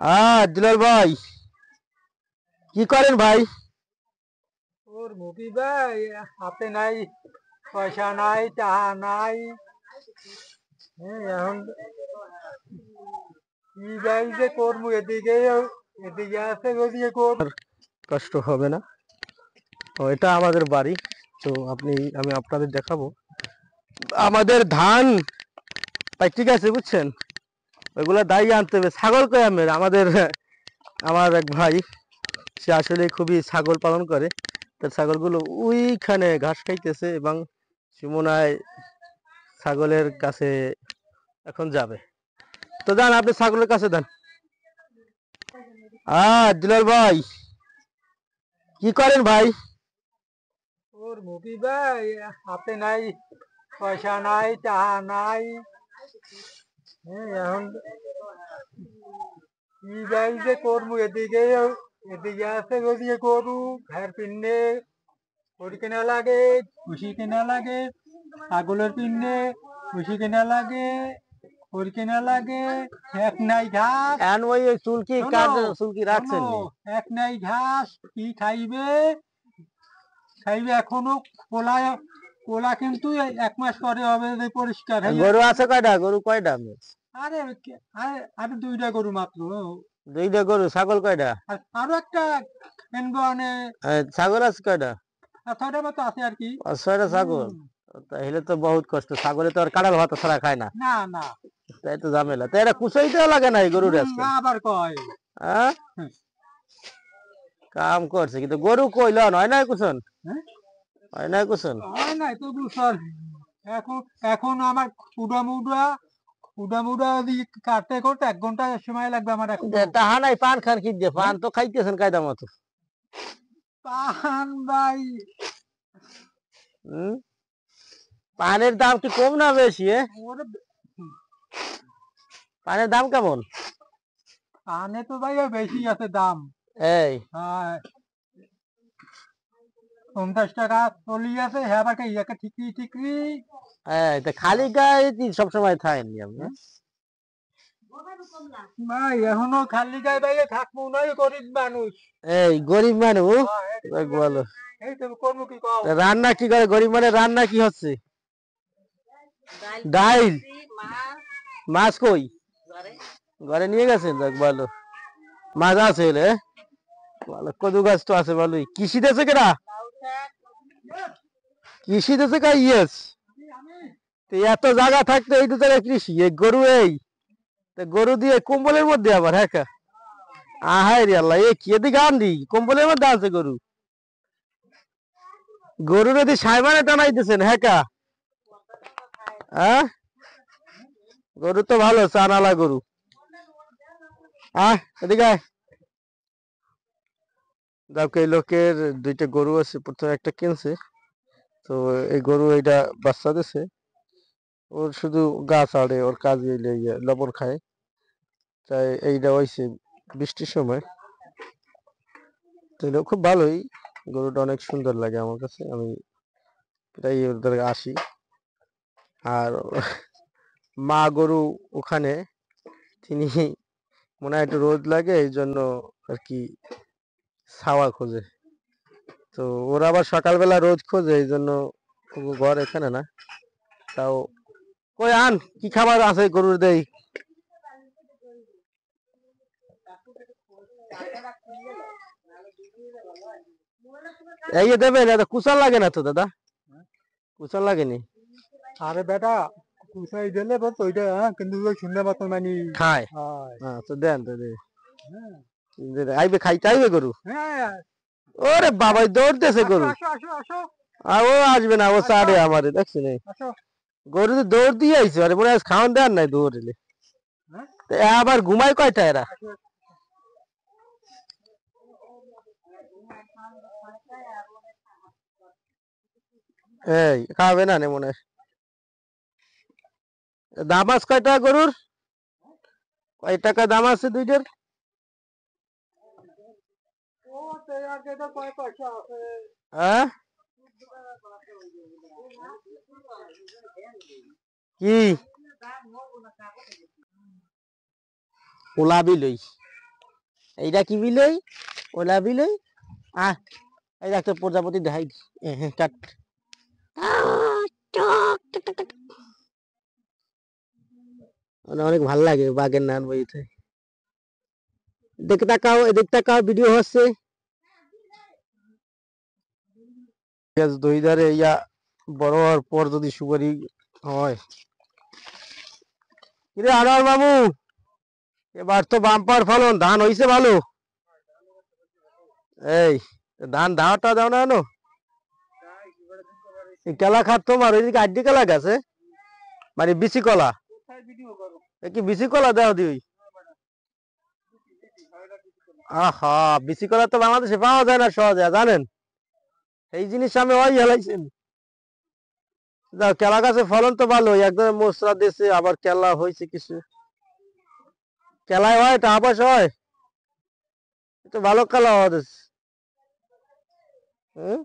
দুলাল ভাই, কি করেন ভাই? ওর মুখি ভাই, হাতে নাই পয়সা, নাই টাকা নাই। এখন কি যাই যে করবো, এদিকে আছে, ওদিকে করবো। কষ্ট হবে না। এটা আমাদের বাড়ি। তো আমি আপনাদের দেখাবো আমাদের ধান পাইতে গেছে, বুঝছেন? ওইগুলা দায়ী আনতে হবে। ছাগল কই আমার এক ভাই, সে আসলে খুবই ছাগল পালন করে। তার ছাগলগুলো ওইখানে ঘাস খাইতেছে এবং সুমনায় ছাগলের কাছে এখন যাবে। তো যান, আপনি ছাগলের কাছে যান। দুলাল ভাই, কি করেন ভাই? ওর মুখি ভাই, হাতে নাই পয়সা, নাই টাকা নাই। এখন কি যাই যে করবো, এদিকে আছে, ওদিকে করু। ঘর পিন্নে খড়ি কেনা লাগে, খুশি কেনা লাগে। ছাগলের পিন্নে খুশি কেনা লাগে, খড়ি কেনা লাগে। এক নাই ঘাস। ওই চুলকি চুলকি রাখছেন নি? এক নাই ঘাস, কি খাইবে? খাইবে এখনো কোলা। কোলা কিন্তু এক মাস পরে হবে যে পরিষ্কার গরু আছে কয়টা? গরু কয়টা আপনার? আরে আরে আরে দুইটা গরু মাত্র। দুইটা গরু। ছাগল কয়টা? আরো একটা কিনবো মানে। ছাগল আছে কয়টা? ছয়টা মতো আছে আর কি। 6টা ছাগল। তাহলে তো বহুত কষ্ট। ছাগলে তো আর কাঁড়াল ভাত ছাড়া খায় না। না না। তাই তো ঝামেলা। তাই এরা কুচাইতেও লাগে না এই গরুর আজকে। আবার কয় হ্যাঁ, কাম করছে কিন্তু গরু কইল নয় নাই কুছন। হয় নাই কুছন। হয় নাই তো বুঝল। এখন এখন আমার উডা মুডা উডা মুডা কাটতে করতে 1 ঘন্টা সময় লাগবে আমার এখন। তাহা নাই, পান খান কি দিয়ে? পান তো খাইতেছেন কায়দা মতো। পান ভাই, পানের দাম কি কম না বেশি? পানের দাম কেমন? পানে তো ভাই বেশি আছে দাম। এই 50 টাকা চলি আছে। হ্যাঁ বাকি ইয়াকে ঠিকরি ঠিকরি। খালি গায়ে সবসময় থাকেননি আপনি? ভাই এখনো খালি গায়ে ভাই থাকবো নয়, গরিব মানুষ। এই গরিব মানুষ বলো। এই তো করবো কি কও। রান্না কি করে গরিব মানে? রান্না কি হচ্ছে? ডাইল। মাছ কই? ঘরে নিয়ে গেছেন? দেখ ভালো মাছ আছে এলে। ভালো কদু গাছ তো আছে ভালোই। কৃষি দেশে কেনা? কৃষি দেশে কা? ইয়েস। এত জায়গা থাকতো এই তো জায়গায় কৃষি, এই গরু গরু দিয়ে কম্বলের মধ্যে আবার? হ্যাঁ, আহাই রে আল্লাহ, এ কি এদিকে আনলি? কম্বলের মধ্যে আছে গরু। গরু যদি সাইমানে টানাইতেছেন? হ্যাঁ, গরু তো ভালো চানালা গরু। এদিকে দেখো, এই লোকের 2টা গরু আছে। প্রথমে একটা কিনছে, তো এই গরু এইটা বাচ্চা দিছে। ওর শুধু গাছ আড়ে, ওর কাজ লবণ খায়। তাই এইটা হয়েছে বৃষ্টির সময়। তো খুব ভালোই। গরুটা অনেক সুন্দর লাগে আমার কাছে। আমি প্রায় ওদের আসি। আর মা গরু ওখানে, তিনি মনে হয় একটু রোদ লাগে এই জন্য আর কি ছাওয়া খোঁজে। তো ওরা আবার সকালবেলা রোদ খোঁজে, এই জন্য ঘর এখানে না। তাও কই আন, কি খাবার আছে গরুর দেই? এই দেবেন, কুচাল লাগে না তো দাদা? কুচাল লাগেনি? আরে বেটা, কুসাই দিলে বলতো ওইটা, কিন্তু শুনলে মতো মানে খায়। তো দেন তো আইবে, খাইতে আইবে গরু। ওরে বাবাই দৌড়তেছে গরু। আসো আসো আসো। ও আসবে না, ও চারে আমারে দেখছি। গরু তো দৌড় দিয়ে আইছে, আরে মনে হয় খাওয়ান দেন নাই দৌড়িলে। আবার ঘুমায় কয়টা এরা? এই খাবে না মনে হয়। দাম আছে কয় টাকা গরুর? কয় টাকা দাম আছে দুইটার? হ্যাঁ, কি ওলাবি লই? এইটা কি বিলই ওলা বিলই আহ এই একটা প্রজাপতি দেখাই দি। হ্যাঁ কাট মানে অনেক ভাল লাগে বাঘের নান বইতে। দেখতে তাকাও এদিক তাকাও ভিডিও হচ্ছে দুই ধারে ইয়া বড় হওয়ার পর যদি সুপারি হয়। কিরে আনোয়ার বাবু, এবার তো বাম্পার ফলন, ধান হইছে ভালো। এই ধান ধাওয়াটা দাও না আনো কেলা খাত তোমার ওইদিকে আড্ডি কেলা গেছে মানে বিচি কলা কি বিচি কলা দাও দিই। আহা বিচি কলা তো বাংলাদেশে পাওয়া যায় না সহজে জানেন, এই জিনিস আমি ওই হেলাইছেন। কেলা গাছে ফলন তো ভালো, একদম মশলা দিয়েছে আবার কেলা হয়েছে কিছু কেলায় হয় টা আবাস হয় তো ভালো কেলা হওয়া দিচ্ছে। হুম